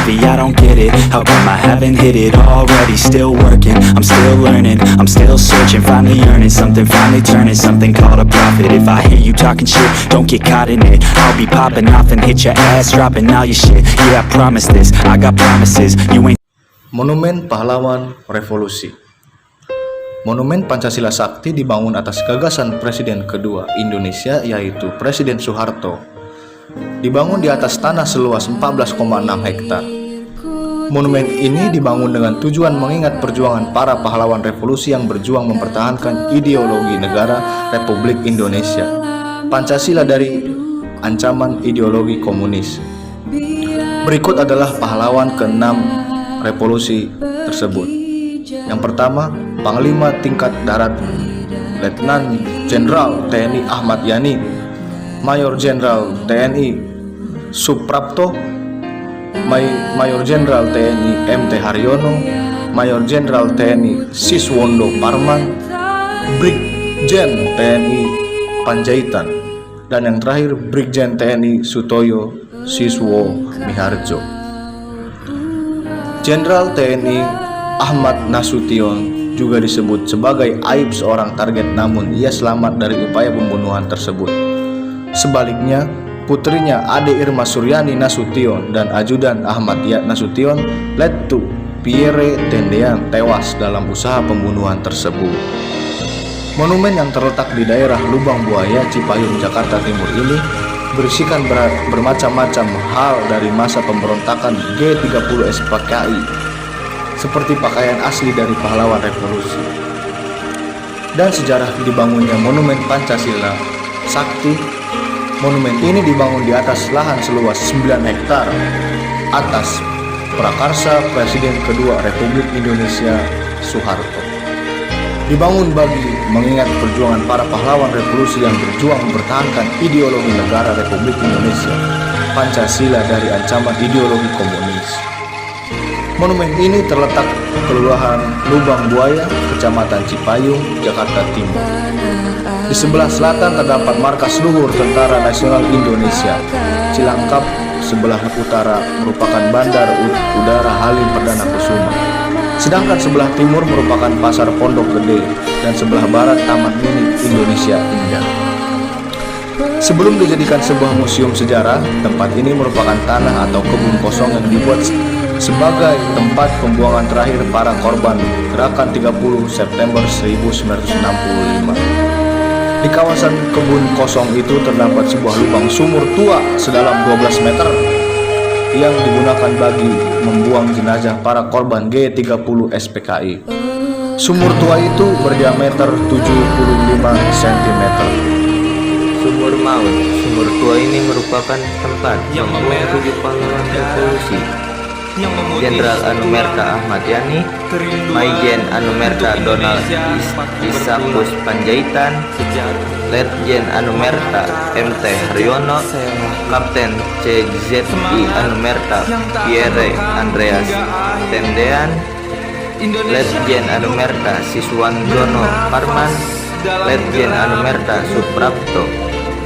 heavy, I don't get it. How come I haven't hit it already? Still working, I'm still learning, I'm still searching, finally earning something, finally turning something called a profit. If I hear you talking shit, don't get caught in it. I'll be popping off and hit your ass, dropping all your shit. Yeah, I promise this, I got promises. You ain't. Monumen Pahlawan Revolusi. Monumen Pancasila Sakti dibangun atas gagasan Presiden kedua Indonesia, yaitu Presiden Soeharto. Dibangun di atas tanah seluas 14,6 hektar. Monumen ini dibangun dengan tujuan mengingat perjuangan para pahlawan revolusi yang berjuang mempertahankan ideologi negara Republik Indonesia, Pancasila dari ancaman ideologi komunis. Berikut adalah pahlawan ke-6 revolusi tersebut. Yang pertama, Panglima Tingkat Darat Letnan Jenderal TNI Ahmad Yani, Mayor Jenderal TNI Suprapto, Mayor Jenderal TNI MT Haryono, Mayor Jenderal TNI Siswondo Parman, Brigjen TNI Panjaitan, dan yang terakhir Brigjen TNI Sutoyo Siswo Miharjo. Jenderal TNI Ahmad Nasution juga disebut sebagai aib seorang target, namun ia selamat dari upaya pembunuhan tersebut. Sebaliknya, putrinya Ade Irma Suryani Nasution dan ajudan Ahmad Nasution, Letu Pierre Tendean, tewas dalam usaha pembunuhan tersebut. Monumen yang terletak di daerah Lubang Buaya, Cipayung, Jakarta Timur ini berisikan bermacam-macam hal dari masa pemberontakan G30 SPKI, seperti pakaian asli dari pahlawan revolusi, dan sejarah dibangunnya Monumen Pancasila Sakti. Monumen ini dibangun di atas lahan seluas 9 hektar atas prakarsa Presiden kedua Republik Indonesia Soeharto. Dibangun bagi mengingat perjuangan para pahlawan revolusi yang berjuang mempertahankan ideologi negara Republik Indonesia, Pancasila dari ancaman ideologi komunis. Monumen ini terletak Kelurahan Lubang Buaya, Kecamatan Cipayung, Jakarta Timur. Di sebelah selatan terdapat markas luhur Tentara Nasional Indonesia. Cilangkap sebelah utara merupakan Bandar Udara Halim Perdana Kusuma. Sedangkan sebelah timur merupakan Pasar Pondok Gede, dan sebelah barat Taman Mini Indonesia Indah. Sebelum dijadikan sebuah museum sejarah, tempat ini merupakan tanah atau kebun kosong yang dibuat sebagai tempat pembuangan terakhir para korban Gerakan 30 September 1965. Di kawasan kebun kosong itu terdapat sebuah lubang sumur tua sedalam 12 meter yang digunakan bagi membuang jenazah para korban G30 SPKI. Sumur tua itu berdiameter 75 cm. Sumur Maut. Sumur tua ini merupakan tempat membuang 7 pahlawan revolusi: Jenderal Anumerta Ahmad Yani, Maijen Anumerta Donald Isakus Panjaitan, Letjen Anumerta MT Haryono, Kapten CZI Anumerta Pierre Andreas Tendean, Letjen Anumerta Siswandono Parman, Letjen Anumerta Suprapto,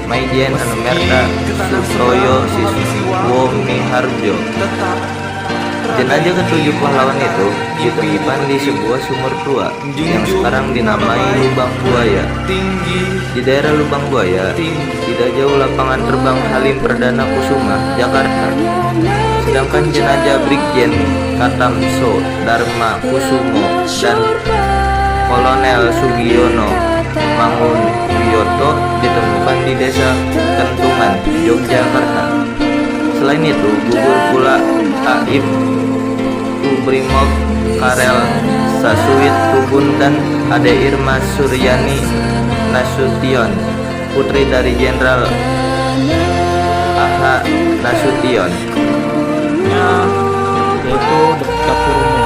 Maijen Anumerta Sutoyo Siswo Miharjo. Jenazah ketujuh pahlawan itu ditemukan di sebuah sumur tua yang sekarang dinamai Lubang Buaya. Di daerah Lubang Buaya, tidak jauh lapangan terbang Halim Perdana Kusuma, Jakarta. Sedangkan jenazah Brigjen Katamso Dharma Kusumo dan Kolonel Sugiono Mangunwiyoto ditemukan di Desa Kentungan, Yogyakarta. Selain itu, gugur pula Aib Brimob Karel Sasuit Tubun dan Ade Irma Suryani Nasution, putri dari Jenderal A.H. Nasution. Yaitu dapur umum.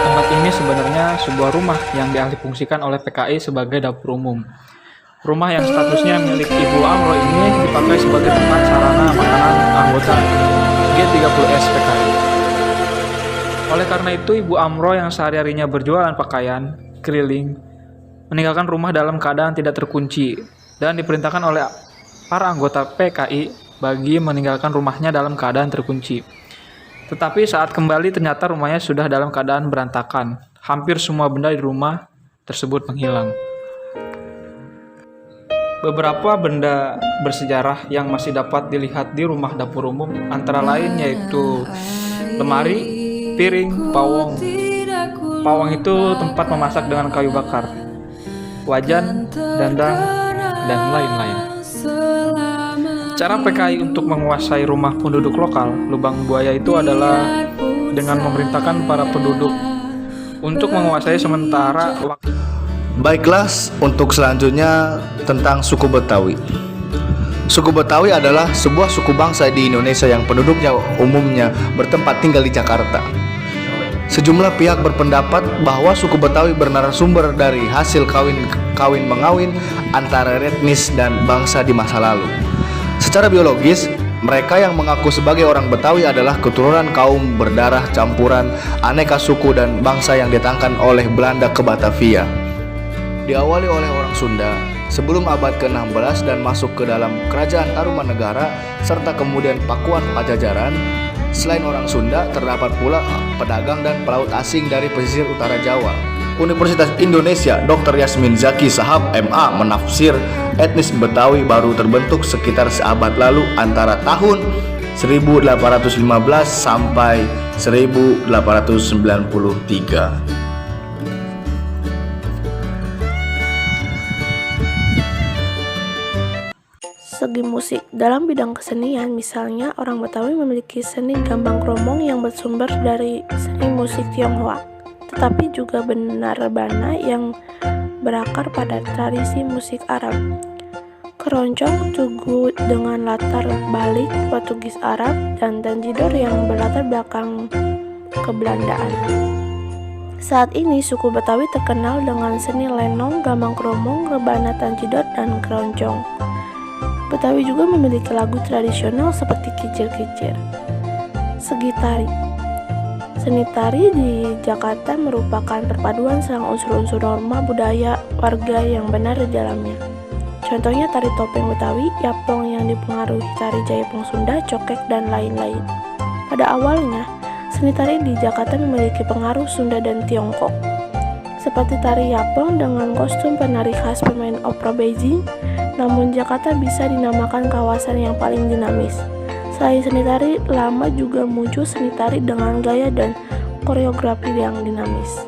Tempat ini sebenarnya sebuah rumah yang dialihfungsikan oleh PKI sebagai dapur umum. Rumah yang statusnya milik Ibu Amro ini dipakai sebagai tempat sarana makanan anggota G30S PKI. Oleh karena itu, Ibu Amro yang sehari-harinya berjualan pakaian keliling meninggalkan rumah dalam keadaan tidak terkunci dan diperintahkan oleh para anggota PKI bagi meninggalkan rumahnya dalam keadaan terkunci. Tetapi saat kembali ternyata rumahnya sudah dalam keadaan berantakan. Hampir semua benda di rumah tersebut menghilang. Beberapa benda bersejarah yang masih dapat dilihat di rumah dapur umum antara lain yaitu lemari, piring, pawong. Pawong itu tempat memasak dengan kayu bakar, wajan, dandang, dan lain-lain. Cara PKI untuk menguasai rumah penduduk lokal Lubang Buaya itu adalah dengan memerintahkan para penduduk untuk menguasai sementara waktu. Baiklah, untuk selanjutnya tentang suku Betawi. Suku Betawi adalah sebuah suku bangsa di Indonesia yang penduduknya umumnya bertempat tinggal di Jakarta. Sejumlah pihak berpendapat bahwa suku Betawi bernarasumber dari hasil kawin mengawin antara etnis dan bangsa di masa lalu. Secara biologis, mereka yang mengaku sebagai orang Betawi adalah keturunan kaum berdarah campuran aneka suku dan bangsa yang datangkan oleh Belanda ke Batavia. Diawali oleh orang Sunda sebelum abad ke-16 dan masuk ke dalam kerajaan Tarumanegara serta kemudian Pakuan Pajajaran. Selain orang Sunda, terdapat pula pedagang dan pelaut asing dari pesisir utara Jawa. Universitas Indonesia Dr. Yasmin Zaki Shahab MA menafsir etnis Betawi baru terbentuk sekitar seabad lalu antara tahun 1815 sampai 1893. Segi musik. Dalam bidang kesenian, misalnya orang Betawi memiliki seni gambang kromong yang bersumber dari seni musik Tionghoa, tetapi juga benar bana yang berakar pada tradisi musik Arab. Keroncong tugu dengan latar balik Portugis Arab dan tanjidor yang berlatar belakang kebelandaan. Saat ini suku Betawi terkenal dengan seni lenong, gambang kromong, rebana, tanjidor, dan keroncong. Betawi juga memiliki lagu tradisional seperti kicir-kicir. Segi tari. Seni tari di Jakarta merupakan perpaduan selang unsur-unsur norma budaya warga yang benar di dalamnya. Contohnya tari topeng Betawi, yapong yang dipengaruhi tari Jaipong Sunda, cokek, dan lain-lain. Pada awalnya, seni tari di Jakarta memiliki pengaruh Sunda dan Tiongkok. Seperti tari yapong dengan kostum penari khas pemain opera Beijing, namun Jakarta bisa dinamakan kawasan yang paling dinamis. Selain seni tari lama juga muncul seni tari dengan gaya dan koreografi yang dinamis.